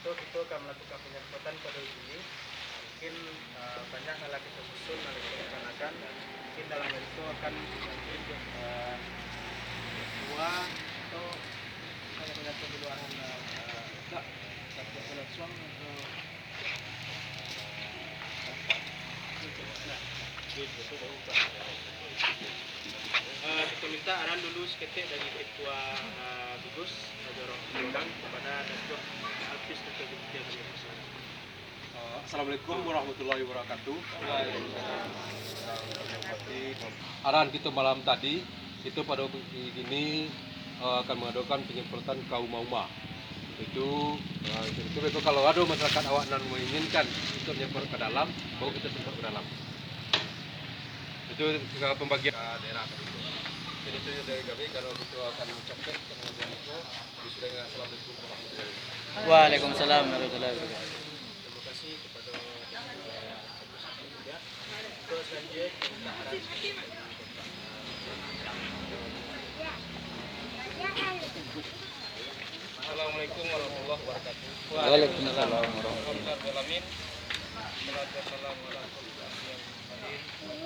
itu kita akan melakukan penyemprotan pada ini. Mungkin banyak hal yang kita susun, hal yang kita rencanakan. Mungkin dalam hal itu akan nanti dua atau hanya banyak pembunuhan tidak langsung untuk kita minta arahan dulu seketik dari Ketua Gugus Dorong Undang kepada Datuk Alfis Dr. Jumtia dari Masyarakat. Assalamualaikum warahmatullahi wabarakatuh. Arahan kita malam tadi itu pada ini akan mengadakan penyemprotan kaum mauma. Itu kalau ada masyarakat awak yang menginginkan untuk menyemprot ke dalam, baru kita semprot ke dalam. Itu pembagian daerah. Jadi itu dari kami kalau kita akan mencapai kemudian itu sudah. Assalamualaikum warahmatullahi wabarakatuh. Waalaikumsalam warahmatullahi wabarakatuh. Terima kasih kepada selanjutnya kita arahan. Assalamualaikum warahmatullahi wabarakatuh. Waalaikumsalam warahmatullahi wabarakatuh. Alhamdulillah.